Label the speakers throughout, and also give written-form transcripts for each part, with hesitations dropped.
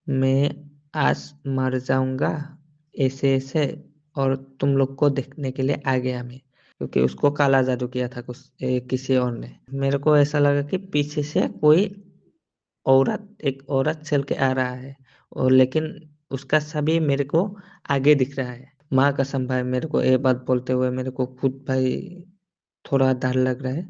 Speaker 1: मैं आज मर जाऊँगा ऐसे-ऐसे और तुम लोग को देखने के लिए आ गया मैं। क्योंकि उसको काला जादू किया था किसी और ने। मेरे को ऐसा लगा कि पीछे से कोई एक औरत चल के आ रहा है और लेकिन उसका छवि मेरे को आगे दिख रहा है। माँ कसम भाई मेरे को ये बात बोलते हुए मेरे को खुद भाई थोड़ा डर लग रहा है।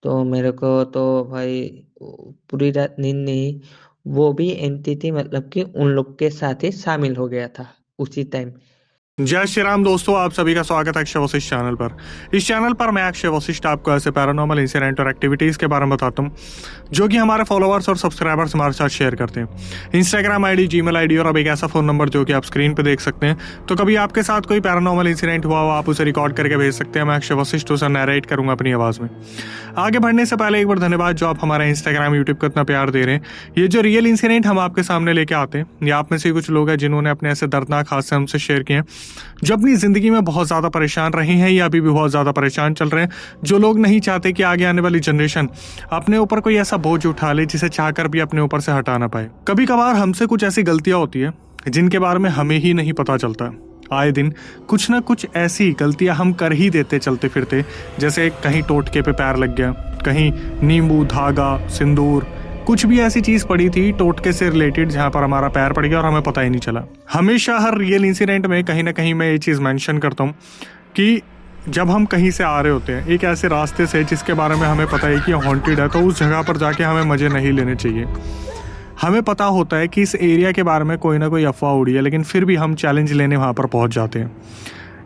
Speaker 1: तो मेरे को तो भाई पूरी रात नींद नहीं, वो भी एंटिटी मतलब कि उन लोग के साथ ही शामिल हो गया था उसी टाइम।
Speaker 2: जय श्री राम दोस्तों, आप सभी का स्वागत है अक्षय वशिष्ठ चैनल पर। इस चैनल पर मैं अक्षय वशिष्ठ आपको ऐसे पैरानॉर्मल इंसिडेंट और एक्टिविटीज के बारे में बताता हूँ जो कि हमारे फॉलोअर्स और सब्सक्राइबर्स हमारे साथ शेयर करते हैं। इंस्टाग्राम आईडी, जीमेल आईडी और अब एक ऐसा फोन नंबर जो कि आप स्क्रीन पे देख सकते हैं। तो कभी आपके साथ कोई पैरानॉर्मल इंसिडेंट हुआ हो, आप उसे रिकॉर्ड करके भेज सकते हैं। मैं अक्षय वशिष्ठ उसे नरेट करूंगा अपनी आवाज में। आगे बढ़ने से पहले एक बार धन्यवाद जो आप हमारे इंस्टाग्राम, यूट्यूब को इतना प्यार दे रहे हैं। ये जो रियल इंसिडेंट हम आपके सामने लेके आते हैं, ये आप में से कुछ लोग हैं जिन्होंने अपने ऐसे दर्दनाक हादसे हमसे शेयर किए हैं, जो अपनी जिंदगी में बहुत ज्यादा परेशान रहे हैं या अभी भी बहुत ज्यादा परेशान चल रहे हैं। जो लोग नहीं चाहते कि आगे आने वाली जनरेशन अपने ऊपर कोई ऐसा बोझ उठा ले जिसे चाहकर भी अपने ऊपर से हटा ना पाए। कभी कभार हमसे कुछ ऐसी गलतियां होती है जिनके बारे में हमें ही नहीं पता चलता। आए दिन कुछ ना कुछ ऐसी गलतियां हम कर ही देते चलते फिरते, जैसे कहीं टोटके पे पैर लग गया, कहीं नींबू, धागा, सिंदूर, कुछ भी ऐसी चीज पड़ी थी टोटके से रिलेटेड जहां पर हमारा पैर पड़ गया और हमें पता ही नहीं चला। हमेशा हर रियल इंसिडेंट में कहीं ना कहीं मैं ये चीज मेंशन करता हूँ कि जब हम कहीं से आ रहे होते हैं एक ऐसे रास्ते से जिसके बारे में हमें पता है कि हॉन्टेड है, तो उस जगह पर जाके हमें मजे नहीं लेने चाहिए। हमें पता होता है कि इस एरिया के बारे में कोई ना कोई अफवाह उड़ी है, लेकिन फिर भी हम चैलेंज लेने वहाँ पर पहुँच जाते हैं।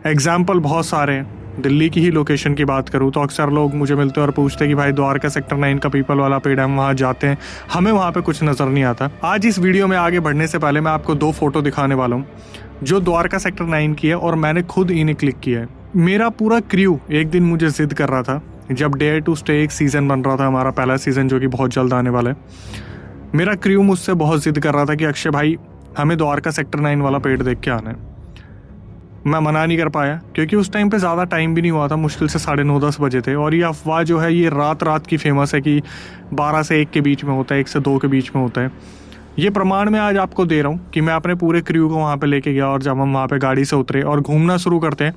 Speaker 2: एग्जाम्पल बहुत सारे हैं। दिल्ली की ही लोकेशन की बात करूँ तो अक्सर लोग मुझे मिलते हैं और पूछते हैं कि भाई द्वारका सेक्टर 9 का पीपल वाला पेड़, हम वहाँ जाते हैं, हमें वहाँ पे कुछ नज़र नहीं आता। आज इस वीडियो में आगे बढ़ने से पहले मैं आपको 2 फोटो दिखाने वाला हूँ जो द्वारका सेक्टर 9 की है और मैंने खुद इन्हें क्लिक किया है। मेरा पूरा क्रू एक दिन मुझे जिद कर रहा था, जब डेयर टू स्टे एक सीज़न बन रहा था, हमारा पहला सीज़न जो कि बहुत जल्द आने वाला है। मेरा क्रू मुझसे बहुत जिद कर रहा था कि अक्षय भाई हमें द्वारका सेक्टर 9 वाला पेड़ देख के आना है। मैं मना नहीं कर पाया क्योंकि उस टाइम पे ज़्यादा टाइम भी नहीं हुआ था, मुश्किल से 9:30-10 बजे थे। और ये अफवाह जो है ये रात की फेमस है कि 12 से 1 के बीच में होता है, 1 से 2 के बीच में होता है। ये प्रमाण मैं आज आपको दे रहा हूँ कि मैं अपने पूरे क्रू को वहाँ पे लेके गया और जब हम वहाँ पे गाड़ी से उतरे और घूमना शुरू करते हैं,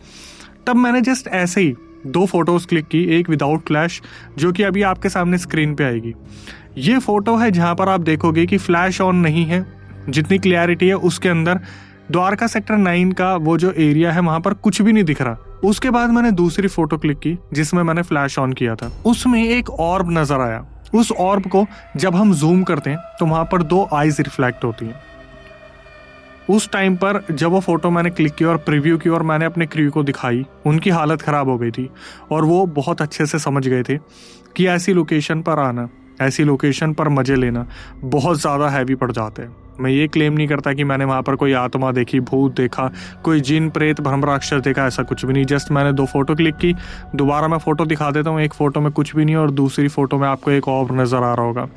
Speaker 2: तब मैंने जस्ट ऐसे ही 2 फोटोज़ क्लिक की, एक विदाउट फ्लैश जो कि अभी आपके सामने स्क्रीन पे आएगी। ये फोटो है जहाँ पर आप देखोगे कि फ्लैश ऑन नहीं है, जितनी क्लियरिटी है उसके अंदर द्वारका सेक्टर 9 का वो जो एरिया है वहां पर कुछ भी नहीं दिख रहा। उसके बाद मैंने दूसरी फोटो क्लिक की जिसमें मैंने फ्लैश ऑन किया था। उसमें एक ऑर्ब नजर आया। उस ऑर्ब को जब हम जूम करते हैं तो वहां पर 2 आईज रिफ्लेक्ट होती हैं। उस टाइम पर जब वो फोटो मैंने क्लिक की और प्रीव्यू की और मैंने अपने क्रू को दिखाई, उनकी हालत खराब हो गई थी और वो बहुत अच्छे से समझ गए थे कि ऐसी लोकेशन पर आना, ऐसी लोकेशन पर मजे लेना बहुत ज़्यादा हैवी पड़ जाते हैं। मैं ये क्लेम नहीं करता कि मैंने वहाँ पर कोई आत्मा देखी, भूत देखा, कोई जिन प्रेत भ्रम राक्षस देखा, ऐसा कुछ भी नहीं। जस्ट मैंने 2 फोटो क्लिक की। दोबारा मैं फोटो दिखा देता हूँ। एक फोटो में कुछ भी नहीं और दूसरी फोटो में आपको एक ऑर्ब नज़र आ रहा होगा।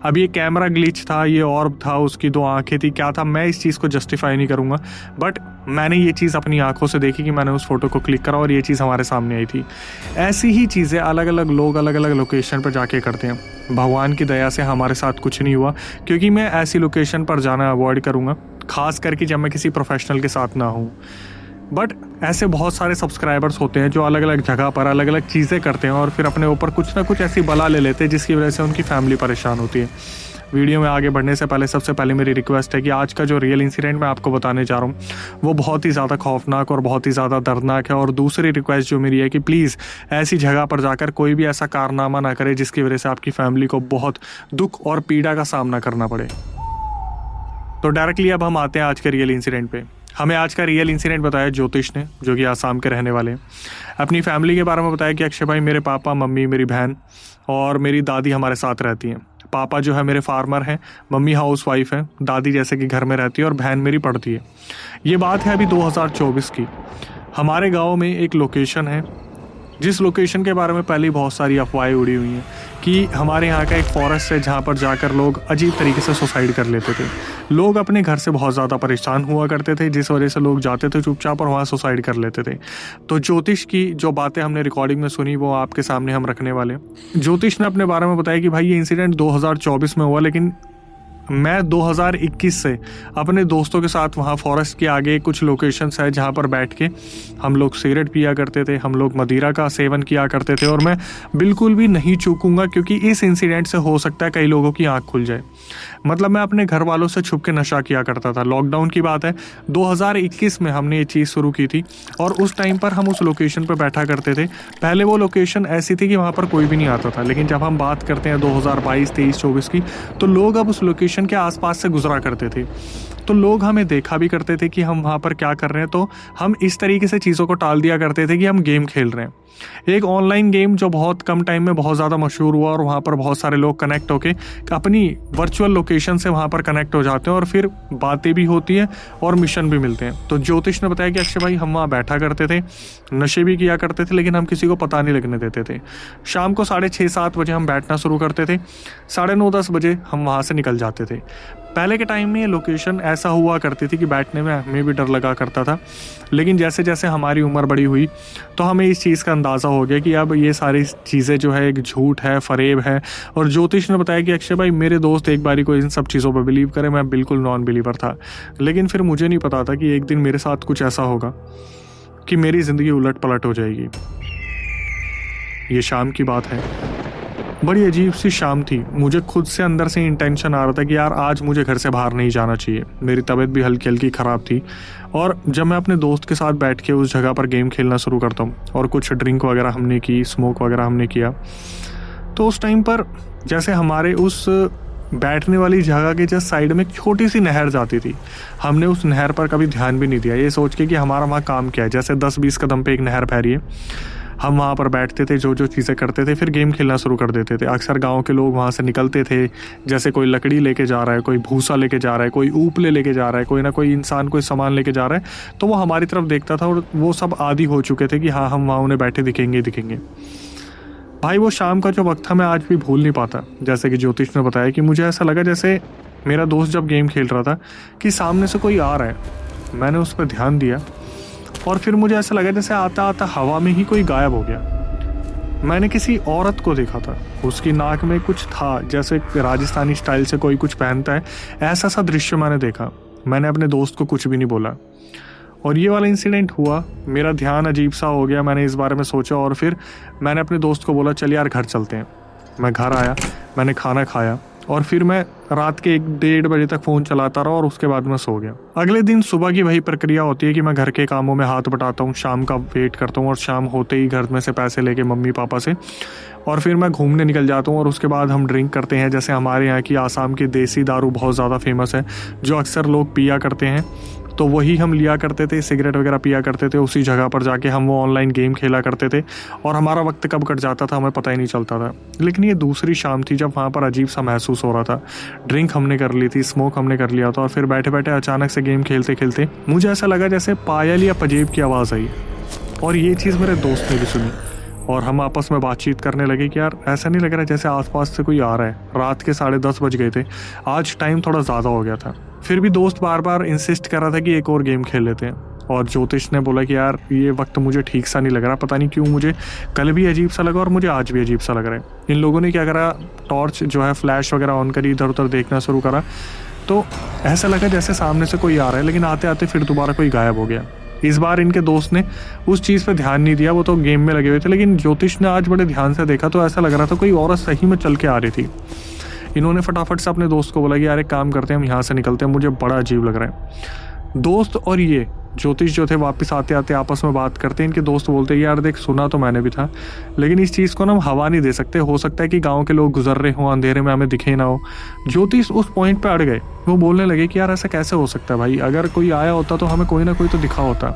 Speaker 2: अब ये कैमरा ग्लिच था, ये ऑर्ब था, उसकी 2 आंखें थी, क्या था मैं इस चीज़ को जस्टिफाई नहीं करूँगा, बट मैंने ये चीज़ अपनी आंखों से देखी कि मैंने उस फोटो को क्लिक करा और ये चीज़ हमारे सामने आई थी। ऐसी ही चीज़ें अलग अलग लोग अलग अलग लोकेशन पर जाके करते हैं। भगवान की दया से हमारे साथ कुछ नहीं हुआ क्योंकि मैं ऐसी लोकेशन पर जाना अवॉइड करूँगा, खास करके जब मैं किसी प्रोफेशनल के साथ ना हूँ। बट ऐसे बहुत सारे सब्सक्राइबर्स होते हैं जो अलग अलग जगह पर अलग अलग चीज़ें करते हैं और फिर अपने ऊपर कुछ ना कुछ ऐसी बला ले लेते हैं जिसकी वजह से उनकी फैमिली परेशान होती है। वीडियो में आगे बढ़ने से पहले सबसे पहले मेरी रिक्वेस्ट है कि आज का जो रियल इंसिडेंट मैं आपको बताने जा रहा हूँ वो बहुत ही ज़्यादा खौफनाक और बहुत ही ज़्यादा दर्दनाक है। और दूसरी रिक्वेस्ट जो मेरी है कि प्लीज़ ऐसी जगह पर जाकर कोई भी ऐसा कारनामा ना करे जिसकी वजह से आपकी फैमिली को बहुत दुख और पीड़ा का सामना करना पड़े। तो डायरेक्टली अब हम आते हैं आज के रियल इंसिडेंट पे। हमें आज का रियल इंसिडेंट बताया ज्योतिष ने, जो कि आसाम के रहने वाले हैं। अपनी फैमिली के बारे में बताया कि अक्षय भाई मेरे पापा, मम्मी, मेरी बहन और मेरी दादी हमारे साथ रहती हैं। पापा जो है मेरे फार्मर हैं, मम्मी हाउस वाइफ है, दादी जैसे कि घर में रहती है और बहन मेरी पढ़ती है। ये बात है अभी 2024 की। हमारे गांव में एक लोकेशन है जिस लोकेशन के बारे में पहले ही बहुत सारी अफवाहें उड़ी हुई हैं कि हमारे यहाँ का एक फॉरेस्ट है जहाँ पर जाकर लोग अजीब तरीके से सुसाइड कर लेते थे। लोग अपने घर से बहुत ज़्यादा परेशान हुआ करते थे जिस वजह से लोग जाते थे चुपचाप और वहाँ सुसाइड कर लेते थे। तो ज्योतिष की जो बातें हमने रिकॉर्डिंग में सुनी वो आपके सामने हम रखने वाले हैं। ज्योतिष ने अपने बारे में बताया कि भाई ये इंसिडेंट 2024 में हुआ, लेकिन मैं 2021 से अपने दोस्तों के साथ वहाँ फॉरेस्ट के आगे कुछ लोकेशंस है जहाँ पर बैठ के हम लोग सिगरेट पिया करते थे, हम लोग मदिरा का सेवन किया करते थे। और मैं बिल्कुल भी नहीं चूकूंगा, क्योंकि इस इंसिडेंट से हो सकता है कई लोगों की आँख खुल जाए। मतलब मैं अपने घर वालों से छुप के नशा किया करता था। लॉकडाउन की बात है, 2021 में हमने ये चीज़ शुरू की थी और उस टाइम पर हम उस लोकेशन पर बैठा करते थे। पहले वो लोकेशन ऐसी थी कि वहाँ पर कोई भी नहीं आता था, लेकिन जब हम बात करते हैं 2022, 23, 24 की, तो लोग अब उस लोकेशन के आसपास से गुजरा करते थे। तो लोग हमें देखा भी करते थे कि हम वहाँ पर क्या कर रहे हैं, तो हम इस तरीके से चीज़ों को टाल दिया करते थे कि हम गेम खेल रहे हैं। एक ऑनलाइन गेम जो बहुत कम टाइम में बहुत ज़्यादा मशहूर हुआ और वहाँ पर बहुत सारे लोग कनेक्ट होके अपनी वर्चुअल लोकेशन से वहाँ पर कनेक्ट हो जाते हैं और फिर बातें भी होती हैं और मिशन भी मिलते हैं। तो ज्योतिष ने बताया कि अक्षय भाई हम वहाँ बैठा करते थे, नशे भी किया करते थे, लेकिन हम किसी को पता नहीं लगने देते थे। शाम को 6:30-7 बजे हम बैठना शुरू करते थे, 9:30-10 बजे हम वहाँ से निकल जाते थे। पहले के टाइम में ये लोकेशन ऐसा हुआ करती थी कि बैठने में हमें भी डर लगा करता था, लेकिन जैसे जैसे हमारी उम्र बड़ी हुई तो हमें इस चीज़ का अंदाज़ा हो गया कि अब ये सारी चीज़ें जो है एक झूठ है, फरेब है। और ज्योतिष ने बताया कि अक्षय भाई मेरे दोस्त एक बारी को इन सब चीज़ों पर बिलीव करें, मैं बिल्कुल नॉन बिलीवर था। लेकिन फिर मुझे नहीं पता था कि एक दिन मेरे साथ कुछ ऐसा होगा कि मेरी ज़िंदगी उलट पलट हो जाएगी। ये शाम की बात है, बड़ी अजीब सी शाम थी। मुझे खुद से अंदर से इंटेंशन आ रहा था कि यार आज मुझे घर से बाहर नहीं जाना चाहिए। मेरी तबीयत भी हल्की हल्की ख़राब थी। और जब मैं अपने दोस्त के साथ बैठ के उस जगह पर गेम खेलना शुरू करता हूँ और कुछ ड्रिंक वगैरह हमने की, स्मोक वगैरह हमने किया, तो उस टाइम पर जैसे हमारे उस बैठने वाली जगह के जस्ट साइड में एक छोटी सी नहर जाती थी। हमने उस नहर पर कभी ध्यान भी नहीं दिया, ये सोच के कि हमारा वहाँ काम क्या है, जैसे 10-20 कदम पे एक नहर बह रही है। हम वहाँ पर बैठते थे, जो जो चीज़ें करते थे, फिर गेम खेलना शुरू कर देते थे। अक्सर गांव के लोग वहाँ से निकलते थे, जैसे कोई लकड़ी लेके जा रहा है, कोई भूसा लेके जा रहा है, कोई ऊपले लेके जा रहा है, कोई ना कोई इंसान कोई सामान लेके जा रहा है, तो वो हमारी तरफ देखता था और वो सब आदी हो चुके थे कि हाँ हम वहाँ उन्हें बैठे दिखेंगे दिखेंगे। भाई वो शाम का जो वक्त था मैं आज भी भूल नहीं पाता। जैसे कि ज्योतिष ने बताया कि मुझे ऐसा लगा जैसे मेरा दोस्त जब गेम खेल रहा था कि सामने से कोई आ रहा है। मैंने उस पर ध्यान दिया और फिर मुझे ऐसा लगा जैसे आता आता हवा में ही कोई गायब हो गया। मैंने किसी औरत को देखा था, उसकी नाक में कुछ था जैसे राजस्थानी स्टाइल से कोई कुछ पहनता है, ऐसा सा दृश्य मैंने देखा। मैंने अपने दोस्त को कुछ भी नहीं बोला और ये वाला इंसिडेंट हुआ। मेरा ध्यान अजीब सा हो गया, मैंने इस बारे में सोचा और फिर मैंने अपने दोस्त को बोला चल यार घर चलते हैं। मैं घर आया, मैंने खाना खाया और फिर मैं रात के 1-1:30 बजे तक फ़ोन चलाता रहा और उसके बाद मैं सो गया। अगले दिन सुबह की वही प्रक्रिया होती है कि मैं घर के कामों में हाथ बटाता हूँ, शाम का वेट करता हूँ और शाम होते ही घर में से पैसे लेके मम्मी पापा से और फिर मैं घूमने निकल जाता हूँ और उसके बाद हम ड्रिंक करते हैं। जैसे हमारे यहाँ की आसाम की देसी दारू बहुत ज़्यादा फेमस है जो अक्सर लोग पिया करते हैं, तो वही हम लिया करते थे, सिगरेट वगैरह पिया करते थे। उसी जगह पर जाके हम वो ऑनलाइन गेम खेला करते थे और हमारा वक्त कब कट जाता था हमें पता ही नहीं चलता था। लेकिन ये दूसरी शाम थी जब वहाँ पर अजीब सा महसूस हो रहा था। ड्रिंक हमने कर ली थी, स्मोक हमने कर लिया था और फिर बैठे बैठे अचानक से गेम खेलते खेलते मुझे ऐसा लगा जैसे पायल या पजेब की आवाज़ आई और ये चीज़ मेरे दोस्त ने भी सुनी और हम आपस में बातचीत करने लगे कि यार ऐसा नहीं लग रहा जैसे आसपास से कोई आ रहा है। रात के 10:30 बज गए थे, आज टाइम थोड़ा ज़्यादा हो गया था। फिर भी दोस्त बार बार इंसिस्ट कर रहा था कि एक और गेम खेल लेते हैं और ज्योतिष ने बोला कि यार ये वक्त मुझे ठीक सा नहीं लग रहा, पता नहीं क्यों मुझे कल भी अजीब सा लगा और मुझे आज भी अजीब सा लग रहा है। इन लोगों ने क्या करा, टॉर्च जो है फ्लैश वगैरह ऑन करी, इधर उधर देखना शुरू करा, तो ऐसा लगा जैसे सामने से कोई आ रहा है, लेकिन आते आते फिर दोबारा कोई गायब हो गया। इस बार इनके दोस्त ने उस चीज़ पे ध्यान नहीं दिया, वो तो गेम में लगे हुए थे, लेकिन ज्योतिष ने आज बड़े ध्यान से देखा तो ऐसा लग रहा था कोई औरत सही में चल के आ रही थी। इन्होंने फटाफट से अपने दोस्त को बोला कि यार एक काम करते हैं, हम यहाँ से निकलते हैं, मुझे बड़ा अजीब लग रहा है। दोस्त और ये ज्योतिष जो थे वापस आते आते आपस में बात करते हैं। इनके दोस्त बोलते हैं यार देख सुना तो मैंने भी था, लेकिन इस चीज़ को ना हम हवा नहीं दे सकते, हो सकता है कि गांव के लोग गुजर रहे हों, अंधेरे में हमें दिखे ना हो। ज्योतिष उस पॉइंट पे अड़ गए, वो बोलने लगे कि यार ऐसा कैसे हो सकता है भाई, अगर कोई आया होता तो हमें कोई ना कोई तो दिखा होता,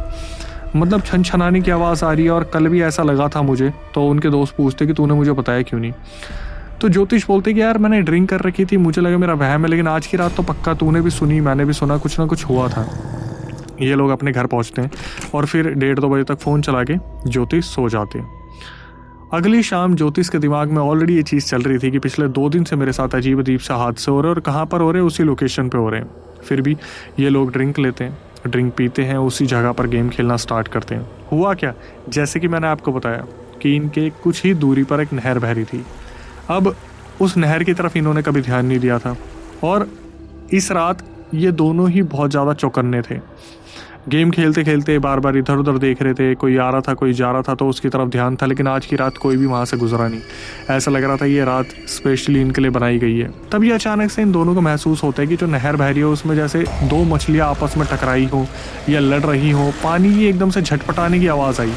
Speaker 2: मतलब छन छनाने की आवाज़ आ रही है और कल भी ऐसा लगा था मुझे। तो उनके दोस्त पूछते कि तूने मुझे बताया क्यों नहीं। तो ज्योतिष बोलते कि यार मैंने ड्रिंक कर रखी थी, मुझे लगा मेरा वहम है, लेकिन आज की रात तो पक्का तूने भी सुनी, मैंने भी सुना, कुछ ना कुछ हुआ था। ये लोग अपने घर पहुंचते हैं और फिर 1:30-2 बजे तक फ़ोन चला के ज्योतिष सो जाते हैं। अगली शाम ज्योतिष के दिमाग में ऑलरेडी ये चीज़ चल रही थी कि पिछले 2 दिन से मेरे साथ अजीब अजीब सा हादसे हो रहे हैं और कहाँ पर हो रहे हैं, उसी लोकेशन पे हो रहे हैं। फिर भी ये लोग ड्रिंक लेते हैं, ड्रिंक पीते हैं, उसी जगह पर गेम खेलना स्टार्ट करते हैं। हुआ क्या, जैसे कि मैंने आपको बताया कि इनके कुछ ही दूरी पर एक नहर बह रही थी। अब उस नहर की तरफ इन्होंने कभी ध्यान नहीं दिया था और इस रात ये दोनों ही बहुत ज़्यादा चौकन्ने थे। गेम खेलते खेलते बार बार इधर उधर देख रहे थे, कोई आ रहा था कोई जा रहा था तो उसकी तरफ ध्यान था, लेकिन आज की रात कोई भी वहाँ से गुजरा नहीं। ऐसा लग रहा था ये रात स्पेशली इनके लिए बनाई गई है। तभी अचानक से इन दोनों को महसूस होता है कि जो नहर बह रही है उसमें जैसे दो मछलियाँ आपस में टकराई हो या लड़ रही हो, पानी की एकदम से झटपटाने की आवाज़ आई।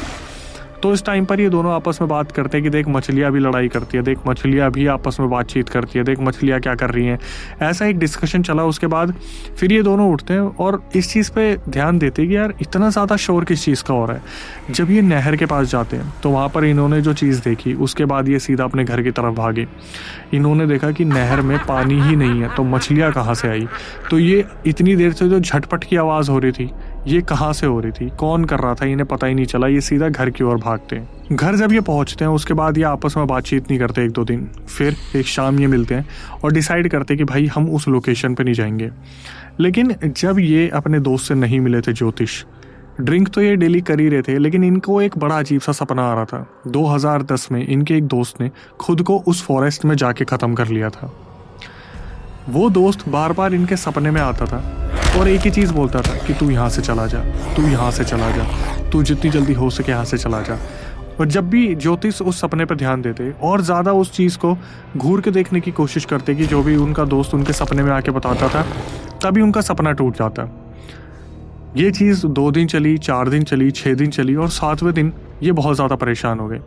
Speaker 2: तो इस टाइम पर ये दोनों आपस में बात करते हैं कि देख मछलियाँ भी लड़ाई करती है, देख मछलियाँ भी आपस में बातचीत करती है, देख मछलियाँ क्या कर रही हैं। ऐसा एक डिस्कशन चला। उसके बाद फिर ये दोनों उठते हैं और इस चीज़ पे ध्यान देते हैं कि यार इतना ज़्यादा शोर किस चीज़ का हो रहा है। जब ये नहर के पास जाते हैं तो वहाँ पर इन्होंने जो चीज़ देखी उसके बाद ये सीधा अपने घर की तरफ भागे। इन्होंने देखा कि नहर में पानी ही नहीं है तो मछलियाँ कहाँ से आई। तो ये इतनी देर से जो झटपट की आवाज़ हो रही थी ये कहाँ से हो रही थी, कौन कर रहा था, इन्हें पता ही नहीं चला। ये सीधा घर की ओर भागते हैं। घर जब ये पहुँचते हैं उसके बाद ये आपस में बातचीत नहीं करते 1-2 दिन। फिर एक शाम ये मिलते हैं और डिसाइड करते हैं कि भाई हम उस लोकेशन पे नहीं जाएंगे। लेकिन जब ये अपने दोस्त से नहीं मिले थे ज्योतिष, ड्रिंक तो ये डेली कर ही रहे थे, लेकिन इनको एक बड़ा अजीब सा सपना आ रहा था। 2010 में इनके एक दोस्त ने खुद को उस फॉरेस्ट में जाके ख़त्म कर लिया था। वो दोस्त बार बार इनके सपने में आता था और एक ही चीज़ बोलता था कि तू यहाँ से चला जा, तू यहाँ से चला जा, तू जितनी जल्दी हो सके यहाँ से चला जा। और जब भी ज्योतिष उस सपने पर ध्यान देते और ज़्यादा उस चीज़ को घूर के देखने की कोशिश करते कि जो भी उनका दोस्त उनके सपने में आके बताता था, तभी उनका सपना टूट जाता। ये चीज़ 2 दिन चली, 4 दिन चली, 6 दिन चली और 7वें दिन ये बहुत ज़्यादा परेशान हो गए।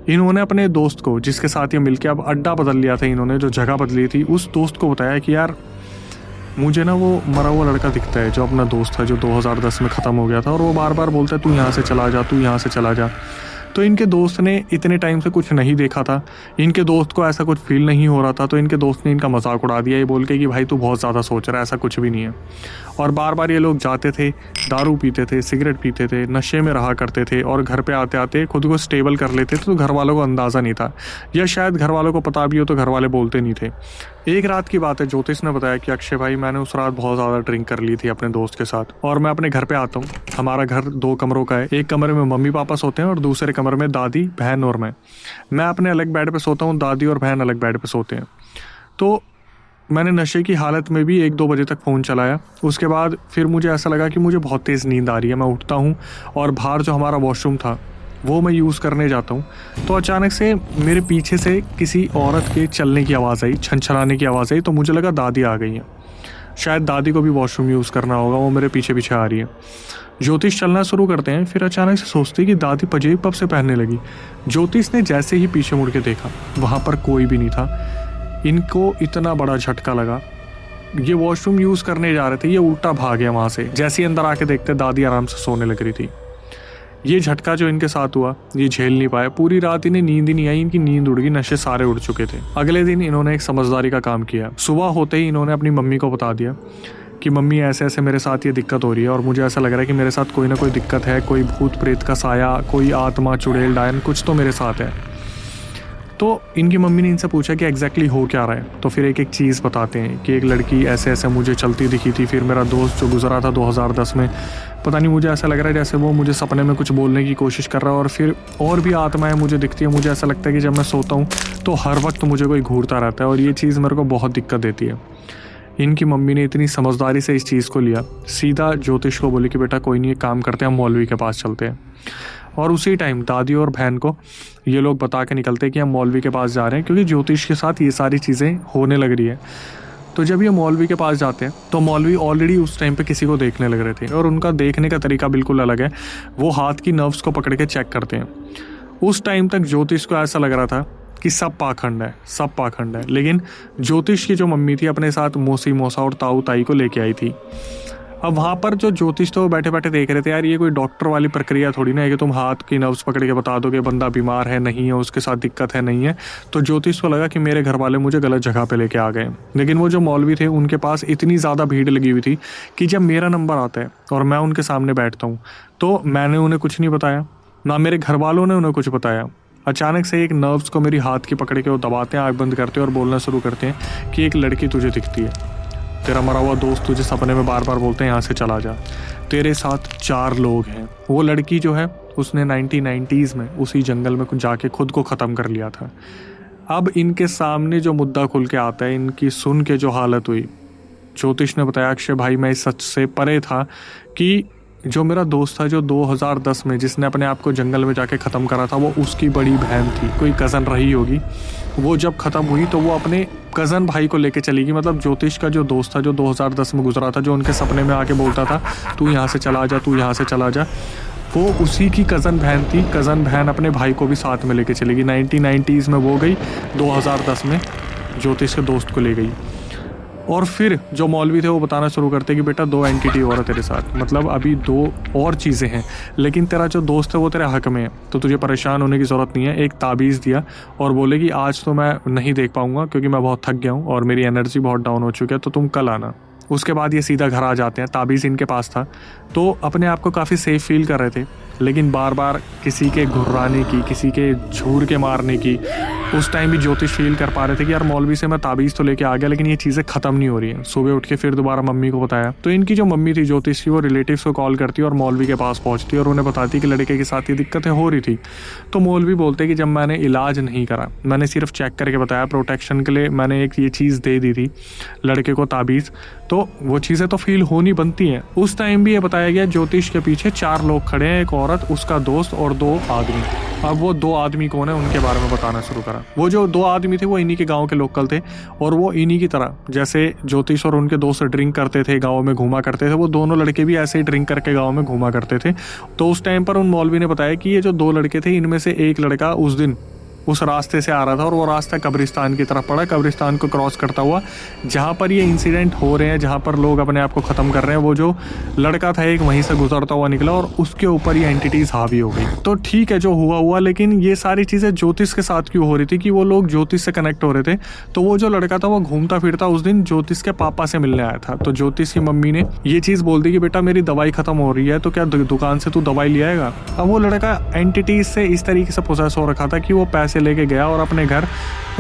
Speaker 2: इन्होंने अपने दोस्त को, जिसके साथ ये मिलके अब अड्डा बदल लिया था, इन्होंने जो जगह बदली थी, उस दोस्त को बताया कि यार मुझे ना वो मरा हुआ लड़का दिखता है जो अपना दोस्त था जो 2010 में ख़त्म हो गया था, और वो बार बार बोलता है तू यहाँ से चला जा, तू यहाँ से चला जा। तो इनके दोस्त ने इतने टाइम से कुछ नहीं देखा था, इनके दोस्त को ऐसा कुछ फील नहीं हो रहा था, तो इनके दोस्त ने इनका मजाक उड़ा दिया ये बोल के कि भाई तू बहुत ज़्यादा सोच रहा है, ऐसा कुछ भी नहीं है। और बार बार ये लोग जाते थे, दारू पीते थे, सिगरेट पीते थे, नशे में रहा करते थे और घर पे आते आते खुद को स्टेबल कर लेते थे। तो घर वालों को अंदाज़ा नहीं था, या शायद घर वालों को पता भी हो तो घर वाले बोलते नहीं थे। एक रात की बात है, ज्योतिष ने बताया कि अक्षय भाई मैंने उस रात बहुत ज़्यादा ड्रिंक कर ली थी अपने दोस्त के साथ, और मैं अपने घर पे आता हूँ। हमारा घर 2 कमरों का है, एक कमरे में मम्मी पापा सोते हैं और दूसरे कमरे में दादी, बहन और मैं अपने अलग बेड पे सोता हूँ, दादी और बहन अलग बेड पे सोते हैं। तो मैंने नशे की हालत में भी 1-2 बजे तक फ़ोन चलाया। उसके बाद फिर मुझे ऐसा लगा कि मुझे बहुत तेज़ नींद आ रही है। मैं उठता हूँ और बाहर जो हमारा वॉशरूम था वो मैं यूज़ करने जाता हूँ, तो अचानक से मेरे पीछे से किसी औरत के चलने की आवाज़ आई, छनछनाने की आवाज़ आई। तो मुझे लगा दादी आ गई हैं, शायद दादी को भी वॉशरूम यूज़ करना होगा, वो मेरे पीछे पीछे आ रही है। ज्योतिष चलना शुरू करते हैं, फिर अचानक से सोचती कि दादी पजेब कब से पहनने लगी। ज्योतिष ने जैसे ही पीछे मुड़ के देखा वहाँ पर कोई भी नहीं था। इनको इतना बड़ा झटका लगा, ये वॉशरूम यूज़ करने जा रहे थे, ये उल्टा भाग गया वहाँ से। जैसे ही अंदर आके देखते दादी आराम से सोने लग रही थी। ये झटका जो इनके साथ हुआ ये झेल नहीं पाए, पूरी रात इन्हें नींद ही नहीं आई, इनकी नींद उड़ गई, नशे सारे उड़ चुके थे। अगले दिन इन्होंने एक समझदारी का काम किया। सुबह होते ही इन्होंने अपनी मम्मी को बता दिया कि मम्मी ऐसे ऐसे मेरे साथ ये दिक्कत हो रही है और मुझे ऐसा लग रहा है कि मेरे साथ कोई ना कोई दिक्कत है, कोई भूत प्रेत का साया, कोई आत्मा, चुड़ैल, डायन, कुछ तो मेरे साथ है। तो इनकी मम्मी ने इनसे पूछा कि एग्जैक्टली हो क्या रहा है। तो फिर एक एक चीज़ बताते हैं कि एक लड़की ऐसे ऐसे मुझे चलती दिखी थी, फिर मेरा दोस्त जो गुजरा था 2010 में, पता नहीं मुझे ऐसा लग रहा है जैसे वो मुझे सपने में कुछ बोलने की कोशिश कर रहा है, और फिर और भी आत्माएं मुझे दिखती है। मुझे ऐसा लगता है कि जब मैं सोता हूँ तो हर वक्त मुझे कोई घूरता रहता है और ये चीज़ मेरे को बहुत दिक्कत देती है। इनकी मम्मी ने इतनी समझदारी से इस चीज़ को लिया, सीधा ज्योतिष को बोली कि बेटा कोई नहीं, एक काम करते हैं, हम मौलवी के पास चलते हैं। और उसी टाइम दादी और बहन को ये लोग बता के निकलते हैं कि हम मौलवी के पास जा रहे हैं, क्योंकि ज्योतिष के साथ ये सारी चीज़ें होने लग रही है। तो जब ये मौलवी के पास जाते हैं तो मौलवी ऑलरेडी उस टाइम पे किसी को देखने लग रहे थे, और उनका देखने का तरीका बिल्कुल अलग है। वो हाथ की नर्व्स को पकड़ के चेक करते हैं। उस टाइम तक ज्योतिष को ऐसा लग रहा था कि सब पाखंड है, सब पाखंड है, लेकिन ज्योतिष की जो मम्मी थी अपने साथ मौसी, मौसा और ताऊ ताई को लेके आई थी। अब वहाँ पर जो ज्योतिष तो बैठे बैठे देख रहे थे, यार ये कोई डॉक्टर वाली प्रक्रिया थोड़ी ना है कि तुम हाथ की नर्व्स पकड़ के बता दोगे बंदा बीमार है, नहीं है, उसके साथ दिक्कत है, नहीं है। तो ज्योतिष को लगा कि मेरे घर वाले मुझे गलत जगह पे लेके आ गए। लेकिन वो जो मौलवी थे उनके पास इतनी ज़्यादा भीड़ लगी हुई थी कि जब मेरा नंबर आता है और मैं उनके सामने बैठता हूँ तो मैंने उन्हें कुछ नहीं बताया, ना मेरे घर वालों ने उन्हें कुछ बताया। अचानक से एक नर्व्स को मेरी हाथ की पकड़ के वो दबाते हैं, आँख बंद करते हैं और बोलना शुरू करते हैं कि एक लड़की तुझे दिखती है, तेरा मरा हुआ दोस्त तुझे सपने में बार बार बोलते हैं यहाँ से चला जा, तेरे साथ 4 लोग हैं। वो लड़की जो है उसने 1990s में उसी जंगल में जाके खुद को ख़त्म कर लिया था। अब इनके सामने जो मुद्दा खुल के आता है, इनकी सुन के जो हालत हुई, ज्योतिष ने बताया अक्षय भाई मैं इस सच से परे था कि जो मेरा दोस्त था जो 2010 में जिसने अपने आप को जंगल में जाके ख़त्म करा था, वो उसकी बड़ी बहन थी, कोई कज़न रही होगी। वो जब ख़त्म हुई तो वो अपने कज़न भाई को लेके चली गई। मतलब ज्योतिष का जो दोस्त था जो 2010 में गुजरा था, जो उनके सपने में आके बोलता था तू यहाँ से चला जा, तू यहाँ से चला जा, वो उसी की कज़न बहन थी। कज़न बहन अपने भाई को भी साथ में लेके चली गई। 1990s में वो गई, 2010 में ज्योतिष के दोस्त को ले गई। और फिर जो मौलवी थे वो बताना शुरू करते कि बेटा 2 एंटिटी और है तेरे साथ, मतलब अभी 2 और चीज़ें हैं, लेकिन तेरा जो दोस्त है वो तेरे हक में है, तो तुझे परेशान होने की ज़रूरत नहीं है। एक ताबीज़ दिया और बोले कि आज तो मैं नहीं देख पाऊँगा क्योंकि मैं बहुत थक गया हूँ और मेरी एनर्जी बहुत डाउन हो चुकी है, तो तुम कल आना। उसके बाद ये सीधा घर आ जाते हैं। ताबीज़ इनके पास था, तो अपने आप को काफ़ी सेफ फील कर रहे थे, लेकिन बार बार किसी के घुर्राने की, किसी के झूर के मारने की, उस टाइम भी ज्योतिष फील कर पा रहे थे कि यार मौलवी से मैं ताबीज़ तो लेके आ गया लेकिन ये चीज़ें ख़त्म नहीं हो रही हैं। सुबह उठ के फिर दोबारा मम्मी को बताया, तो इनकी जो मम्मी थी ज्योतिष की, वो रिलेटिव्स को कॉल करती और मौलवी के पास पहुँचती और उन्हें बताती कि लड़के के साथ ये दिक्कतें हो रही थी। तो मौलवी बोलते कि जब मैंने इलाज नहीं करा, मैंने सिर्फ चेक करके बताया, प्रोटेक्शन के लिए मैंने एक ये चीज़ दे दी थी लड़के को ताबीज़, तो वो चीज़ें तो फील होनी बनती हैं। उस टाइम भी ये बताया गया ज्योतिष के पीछे 4 लोग खड़े हैं, एक औरत, उसका दोस्त और 2 आदमी। अब वो 2 आदमी कौन है उनके बारे में बताना शुरू करा। वो जो 2 आदमी थे वो इन्हीं के गांव के लोकल थे और वो इन्हीं की तरह जैसे ज्योतिष और उनके दोस्त ड्रिंक करते थे, गांव में घूमा करते थे, वो दोनों लड़के भी ऐसे ही ड्रिंक करके गांव में घूमा करते थे। तो उस टाइम पर उन मौलवी ने बताया कि ये जो 2 लड़के थे, इनमें से एक लड़का उस दिन उस रास्ते से आ रहा था और वो रास्ता कब्रिस्तान की तरफ पड़ा। कब्रिस्तान को क्रॉस करता हुआ जहाँ पर ये इंसिडेंट हो रहे हैं, जहाँ पर लोग अपने आप को ख़त्म कर रहे हैं, वो जो लड़का था एक वहीं से गुजरता हुआ निकला और उसके ऊपर ये एंटिटीज़ हावी हो गई। तो ठीक है जो हुआ हुआ, लेकिन ये सारी चीज़ें ज्योतिष के साथ क्यों हो रही थी कि वो लोग ज्योतिष से कनेक्ट हो रहे थे। तो वो जो लड़का था वो घूमता फिरता उस दिन ज्योतिष के पापा से मिलने आया था। तो ज्योतिष की मम्मी ने ये चीज़ बोल दी कि बेटा मेरी दवाई ख़त्म हो रही है, तो क्या दुकान से तू दवाई ले आएगा। अब वो लड़का एंटिटीज़ से इस तरीके से पोसेस हो रखा था कि वो पैसे लेके गया और अपने घर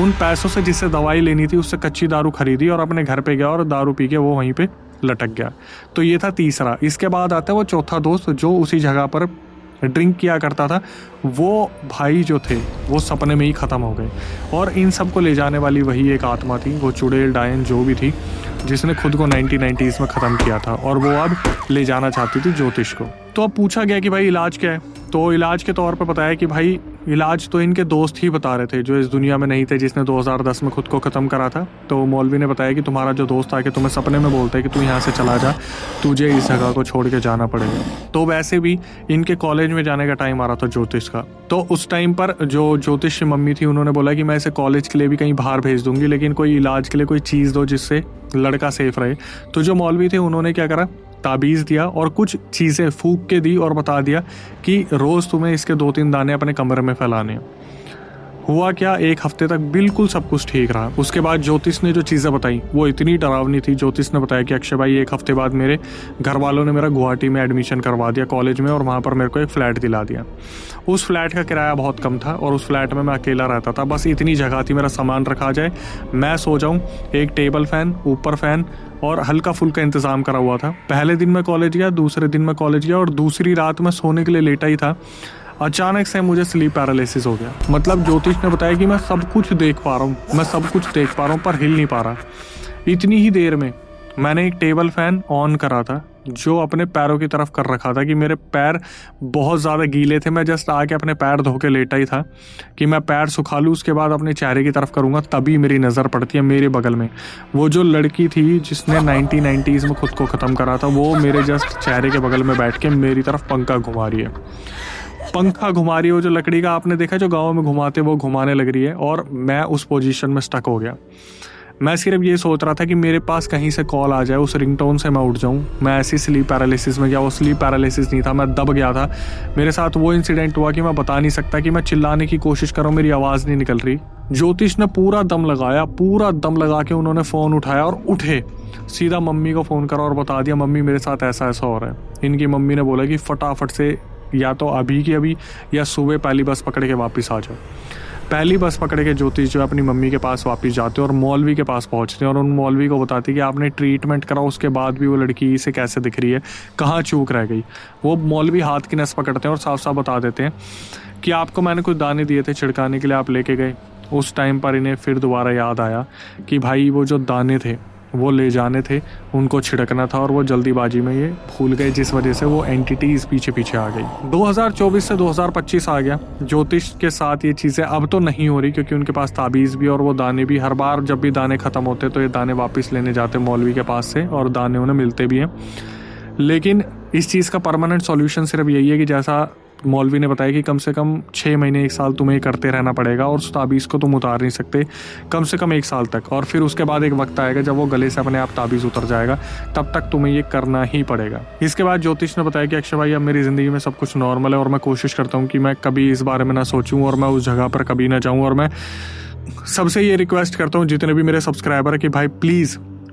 Speaker 2: उन पैसों से जिससे दवाई लेनी थी उससे कच्ची दारू खरीदी और अपने घर पे गया और दारू पी के वो वहीं पे लटक गया। तो ये था तीसरा। इसके बाद आता है वो चौथा दोस्त जो उसी जगह पर ड्रिंक किया करता था। वो भाई जो थे वो सपने में ही ख़त्म हो गए और इन सब को ले जाने वाली वही एक आत्मा थी, वो चुड़ैल डायन जो भी थी, जिसने खुद को 1990s में ख़त्म किया था और वो अब ले जाना चाहती थी ज्योतिष को। तो अब पूछा गया कि भाई इलाज क्या है। तो इलाज के तौर पर बताया कि भाई इलाज तो इनके दोस्त ही बता रहे थे जो इस दुनिया में नहीं थे, जिसने 2010 में खुद को ख़त्म करा था। तो मौलवी ने बताया कि तुम्हारा जो दोस्त आके तुम्हें सपने में बोलता है कि तू यहाँ से चला जा, तुझे इस जगह को छोड़ के जाना पड़ेगा। तो वैसे भी इनके कॉलेज में जाने का टाइम आ रहा था ज्योतिष का। तो उस टाइम पर जो ज्योतिष की मम्मी थी उन्होंने बोला कि मैं इसे कॉलेज के लिए भी कहीं बाहर भेज दूंगी, लेकिन कोई इलाज के लिए कोई चीज़ दो जिससे लड़का सेफ रहे। तो जो मौलवी थे उन्होंने क्या करा, ताबीज़ दिया और कुछ चीज़ें फूंक के दी और बता दिया कि रोज़ तुम्हें इसके 2-3 दाने अपने कमरे में फैलाने हैं। हुआ क्या, 1 हफ्ते तक बिल्कुल सब कुछ ठीक रहा। उसके बाद ज्योतिष ने जो चीज़ें बताई वो इतनी डरावनी थी। ज्योतिष ने बताया कि अक्षय भाई 1 हफ्ते बाद मेरे घर वालों ने मेरा गुवाहाटी में एडमिशन करवा दिया कॉलेज में और वहाँ पर मेरे को एक फ़्लैट दिला दिया। उस फ्लैट का किराया बहुत कम था और उस फ्लैट में मैं अकेला रहता था। बस इतनी जगह थी मेरा सामान रखा जाए, मैं सो जाऊँ, एक टेबल फ़ैन, ऊपर फ़ैन और हल्का फुल्का इंतज़ाम करा हुआ था। पहले दिन मैं कॉलेज गया, दूसरे दिन मैं कॉलेज गया और दूसरी रात मैं सोने के लिए लेटा ही था, अचानक से मुझे स्लीप पैरालिसिस हो गया। मतलब ज्योतिष ने बताया कि मैं सब कुछ देख पा रहा हूँ, मैं सब कुछ देख पा रहा हूँ पर हिल नहीं पा रहा। इतनी ही देर में मैंने एक टेबल फ़ैन ऑन करा था जो अपने पैरों की तरफ कर रखा था कि मेरे पैर बहुत ज़्यादा गीले थे। मैं जस्ट आके अपने पैर धो के लेटा ही था कि मैं पैर सुखा लूँ, उसके बाद अपने चेहरे की तरफ करूँगा। तभी मेरी नज़र पड़ती है मेरे बगल में वो जो लड़की थी जिसने 1990s में खुद को ख़त्म करा था, वो मेरे जस्ट चेहरे के बगल में बैठ के मेरी तरफ पंखा घुमा रही है। पंखा घुमा रही है, वो जो लकड़ी का आपने देखा जो गाँव में घुमाते, वो घुमाने लग रही है और मैं उस पोजीशन में स्टक हो गया। मैं सिर्फ ये सोच रहा था कि मेरे पास कहीं से कॉल आ जाए, उस रिंगटोन से मैं उठ जाऊं। मैं ऐसी स्लीप पैरालिसिस में गया, वो स्लीप पैरालिसिस नहीं था, मैं दब गया था। मेरे साथ वो इंसिडेंट हुआ कि मैं बता नहीं सकता कि मैं चिल्लाने की कोशिश कर रहा हूँ, मेरी आवाज़ नहीं निकल रही। ज्योतिष ने पूरा दम लगाया, पूरा दम लगा के उन्होंने फ़ोन उठाया और उठे, सीधा मम्मी को फ़ोन करा और बता दिया मम्मी मेरे साथ ऐसा ऐसा हो रहा है। इनकी मम्मी ने बोला कि फटाफट से या तो अभी की अभी या सुबह पहली बस पकड़ के वापस आ जाओ। पहली बस पकड़ के ज्योतिष जो है अपनी मम्मी के पास वापस जाते हैं और मौलवी के पास पहुंचते हैं और उन मौलवी को बताते हैं कि आपने ट्रीटमेंट करा, उसके बाद भी वो लड़की इसे कैसे दिख रही है, कहाँ चूक रह गई। वो मौलवी हाथ की नस पकड़ते हैं और साफ साफ बता देते हैं कि आपको मैंने कुछ दाने दिए थे छिड़काने के लिए, आप लेके गए। उस टाइम पर इन्हें फिर दोबारा याद आया कि भाई वो जो दाने थे वो ले जाने थे, उनको छिड़कना था और वो जल्दीबाजी में ये भूल गए, जिस वजह से वो एंटिटीज़ पीछे पीछे आ गई। 2024 से 2025 आ गया। ज्योतिष के साथ ये चीज़ें अब तो नहीं हो रही, क्योंकि उनके पास ताबीज़ भी और वो दाने भी, हर बार जब भी दाने ख़त्म होते तो ये दाने वापस लेने जाते मौलवी के पास से, और दाने उन्हें मिलते भी हैं। लेकिन इस चीज़ का परमानेंट सॉल्यूशन सिर्फ यही है कि जैसा मौलवी ने बताया कि कम से कम 6 महीने 1 साल तुम्हें करते रहना पड़ेगा, और उस ताबीज़ को तुम उतार नहीं सकते कम से कम 1 साल तक। और फिर उसके बाद एक वक्त आएगा जब वो गले से अपने आप ताबीज़ उतर जाएगा, तब तक तुम्हें ये करना ही पड़ेगा। इसके बाद ज्योतिष ने बताया कि अक्षय भाई, अब मेरी ज़िंदगी में सब कुछ नॉर्मल है और मैं कोशिश करता हूँ कि मैं कभी इस बारे में ना सोचूँ और मैं उस जगह पर कभी ना जाऊँ। और मैं सबसे ये रिक्वेस्ट करता हूँ, जितने भी मेरे सब्सक्राइबर है, कि भाई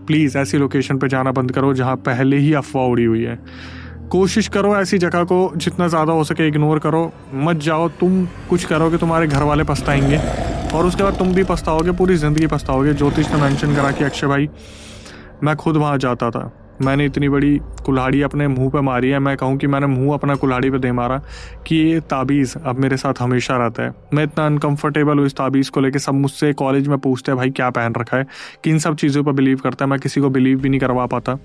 Speaker 2: प्लीज़ ऐसी लोकेशन पर जाना बंद करो जहाँ पहले ही अफवाह उड़ी हुई है। कोशिश करो ऐसी जगह को जितना ज़्यादा हो सके इग्नोर करो, मत जाओ। तुम कुछ करोगे तुम्हारे घर वाले पछताएंगे, और उसके बाद तुम भी पछताओगे, पूरी ज़िंदगी पछताओगे। ज्योतिष ने मेंशन करा कि अक्षय भाई, मैं खुद वहाँ जाता था, मैंने इतनी बड़ी कुल्हाड़ी अपने मुंह पे मारी है, मैं कहूँ कि मैंने मुंह अपना कुल्हाड़ी पे दे मारा, कि ये ताबीज़ अब मेरे साथ हमेशा रहता है। मैं इतना अनकंफर्टेबल हूँ इस ताबीज़ को लेके। सब मुझसे कॉलेज में पूछते हैं भाई क्या पहन रखा है, किन सब चीज़ों पर बिलीव करता है। मैं किसी को बिलीव भी नहीं करवा पाता,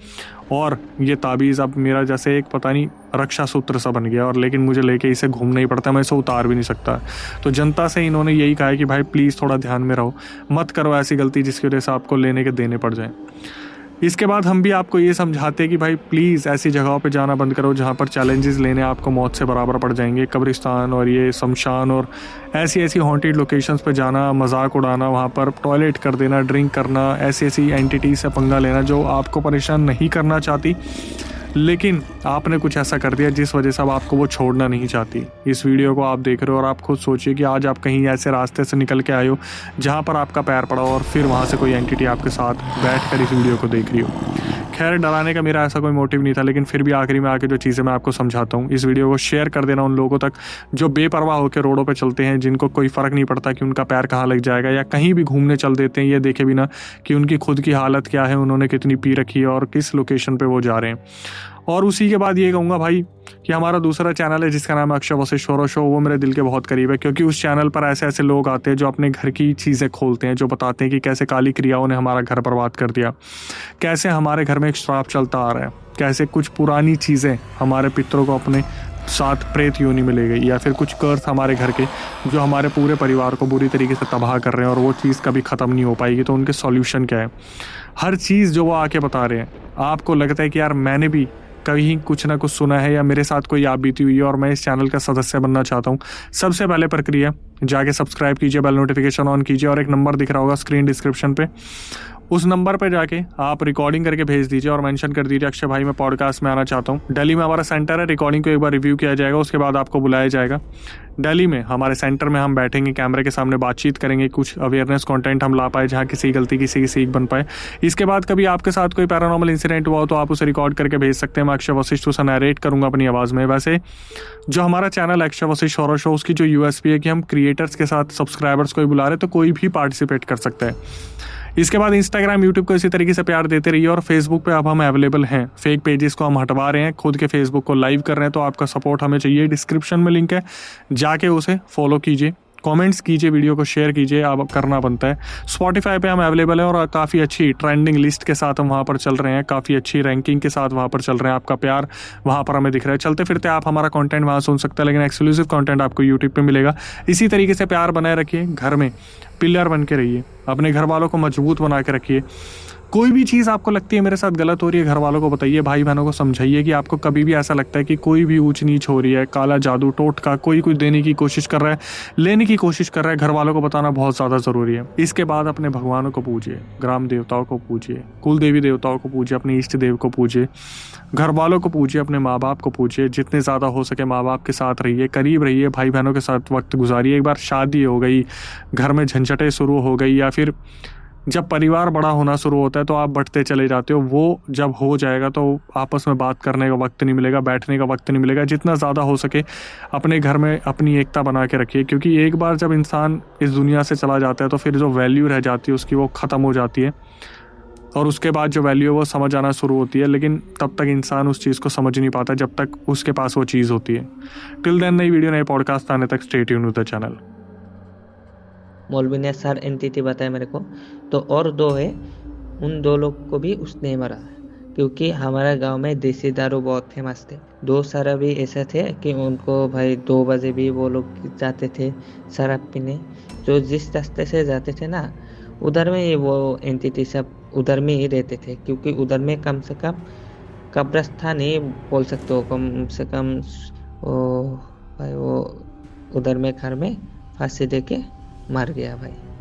Speaker 2: और ये ताबीज़ अब मेरा जैसे एक पता नहीं रक्षा सूत्र सा बन गया, और लेकिन मुझे लेके इसे घूमना ही पड़ता है, मैं इसे उतार भी नहीं सकता। तो जनता से इन्होंने यही कहा है कि भाई प्लीज़ थोड़ा ध्यान में रहो, मत करो ऐसी गलती जिसकी वजह से आपको लेने के देने पड़ जाए। इसके बाद हम भी आपको ये समझाते हैं कि भाई प्लीज़ ऐसी जगहों पे जाना बंद करो जहाँ पर चैलेंजेस लेने आपको मौत से बराबर पड़ जाएंगे। कब्रिस्तान और ये शमशान और ऐसी हॉन्टेड लोकेशंस पे जाना, मजाक उड़ाना, वहाँ पर टॉयलेट कर देना, ड्रिंक करना, ऐसी एंटिटी से पंगा लेना जो आपको परेशान नहीं करना चाहती, लेकिन आपने कुछ ऐसा कर दिया जिस वजह से अब आपको वो छोड़ना नहीं चाहती। इस वीडियो को आप देख रहे हो और आप खुद सोचिए कि आज आप कहीं ऐसे रास्ते से निकल के आए हो जहाँ पर आपका पैर पड़ा हो, और फिर वहाँ से कोई एंटिटी आपके साथ बैठकर इस वीडियो को देख रही हो। खैर, डराने का मेरा ऐसा कोई मोटिव नहीं था, लेकिन फिर भी आखिरी में आके जो चीज़ें मैं आपको समझाता हूँ, इस वीडियो को शेयर कर देना उन लोगों तक जो बेपरवाह होकर रोडों पर चलते हैं, जिनको कोई फ़र्क नहीं पड़ता कि उनका पैर कहाँ लग जाएगा, या कहीं भी घूमने चल देते हैं ये देखे बिना कि उनकी खुद की हालत क्या है, उन्होंने कितनी पी रखी है और किस लोकेशन पर वो जा रहे हैं। और उसी के बाद ये कहूँगा भाई कि हमारा दूसरा चैनल है जिसका नाम है अक्षय वशिष्ठ हॉरर शो, वो मेरे दिल के बहुत करीब है, क्योंकि उस चैनल पर ऐसे लोग आते हैं जो अपने घर की चीज़ें खोलते हैं, जो बताते हैं कि कैसे काली क्रियाओं ने हमारा घर बर्बाद कर दिया, कैसे हमारे घर में एक श्राप चलता आ रहा है, कैसे कुछ पुरानी चीज़ें हमारे पितरों को अपने साथ प्रेत योनि में ले गई, या फिर कुछ कर्स हमारे घर के जो हमारे पूरे परिवार को बुरी तरीके से तबाह कर रहे हैं, और वो चीज़ कभी ख़त्म नहीं हो पाएगी। तो उनके सॉल्यूशन क्या है, हर चीज़ जो वो आके बता रहे हैं, आपको लगता है कि यार मैंने भी कहीं कुछ ना कुछ सुना है या मेरे साथ कोई आप बीती हुई है और मैं इस चैनल का सदस्य बनना चाहता हूँ, सबसे पहले प्रक्रिया जाके सब्सक्राइब कीजिए, बेल नोटिफिकेशन ऑन कीजिए, और एक नंबर दिख रहा होगा स्क्रीन डिस्क्रिप्शन पे, उस नंबर पे जाके आप रिकॉर्डिंग करके भेज दीजिए और मेंशन कर दीजिए अक्षय भाई मैं पॉडकास्ट में आना चाहता हूँ। दिल्ली में हमारा सेंटर है, रिकॉर्डिंग को एक बार रिव्यू किया जाएगा, उसके बाद आपको बुलाया जाएगा। दिल्ली में हमारे सेंटर में हम बैठेंगे, कैमरे के सामने बातचीत करेंगे, कुछ अवेयरनेस कंटेंट हम ला पाए जहाँ किसी गलती किसी की सीख बन पाए। इसके बाद कभी आपके साथ कोई पैरानॉर्मल इंसिडेंट हुआ हो तो आप उसे रिकॉर्ड करके भेज सकते हैं, मैं अक्षय वशिष्ठ उसे नरेट करूँगा अपनी आवाज़ में। वैसे जो हमारा channel Akshay Vashishtha horror show, उसकी जो यूएसपी है कि हम क्रिएटर्स के साथ सब्सक्राइबर्स को ही बुला रहे, तो कोई भी पार्टिसिपेट कर सकता है। इसके बाद इंस्टाग्राम यूट्यूब को इसी तरीके से प्यार देते रहिए, और फेसबुक पे अब हम अवेलेबल हैं। फेक पेजेस को हम हटवा रहे हैं, खुद के फेसबुक को लाइव कर रहे हैं, तो आपका सपोर्ट हमें चाहिए। डिस्क्रिप्शन में लिंक है, जाके उसे फॉलो कीजिए, कमेंट्स कीजिए, वीडियो को शेयर कीजिए, आप करना बनता है। स्पॉटिफाई पे हम अवेलेबल है और काफ़ी अच्छी ट्रेंडिंग लिस्ट के साथ हम वहाँ पर चल रहे हैं, काफ़ी अच्छी रैंकिंग के साथ वहाँ पर चल रहे हैं। आपका प्यार वहाँ पर हमें दिख रहा है। चलते फिरते आप हमारा कंटेंट वहाँ सुन सकते हैं, लेकिन एक्सक्लूसिव कंटेंट आपको यूट्यूब पे मिलेगा। इसी तरीके से प्यार बनाए रखिए, घर में पिलर बन के रहिए, अपने घर वालों को मजबूत बना के रखिए। कोई भी चीज़ आपको लगती है मेरे साथ गलत हो रही है, घर वालों को बताइए, भाई बहनों को समझाइए कि आपको कभी भी ऐसा लगता है कि कोई भी ऊंच नीच हो रही है, काला जादू टोटका कोई कुछ देने की कोशिश कर रहा है, लेने की कोशिश कर रहा है, घर वालों को बताना बहुत ज़्यादा ज़रूरी है। इसके बाद अपने भगवानों को पूजिए, ग्राम देवताओं को पूजिए, कुल देवी देवताओं को पूजिए, अपने इष्ट देव को पूजिए, घर वालों को पूजिए, अपने माँ बाप को पूजिए। जितने ज़्यादा हो सके माँ बाप के साथ रहिए, करीब रहिए, भाई बहनों के साथ वक्त गुजारिए। एक बार शादी हो गई, घर में झंझटें शुरू हो गई, या फिर जब परिवार बड़ा होना शुरू होता है तो आप बढ़ते चले जाते हो, वो जब हो जाएगा तो आपस में बात करने का वक्त नहीं मिलेगा, बैठने का वक्त नहीं मिलेगा। जितना ज़्यादा हो सके अपने घर में अपनी एकता बना के रखिए, क्योंकि एक बार जब इंसान इस दुनिया से चला जाता है तो फिर जो वैल्यू रह जाती है उसकी वो ख़त्म हो जाती है, और उसके बाद जो वैल्यू है वो समझ आना शुरू होती है। लेकिन तब तक इंसान उस चीज़ को समझ नहीं पाता जब तक उसके पास वो चीज़ होती है। टिल देन, नई वीडियो नए पॉडकास्ट आने तक stay tuned with the channel.
Speaker 1: मौलवी ने 4 एंटिटी बताया मेरे को, तो और 2 है उन 2 लोग को भी उसने मारा, क्योंकि हमारा गांव में देसी दारू बहुत फेमस थे। 2 सारा भी ऐसे थे कि उनको भाई 2 बजे भी वो लोग जाते थे शराब पीने। जो जिस रास्ते से जाते थे ना, उधर में ही वो एंटिटी सब उधर में ही रहते थे, क्योंकि उधर में कम से कम कब्रिस्तान ही बोल सकते हो, कम से कम वो भाई वो उधर में घर में फांसी दे के मर गया भाई।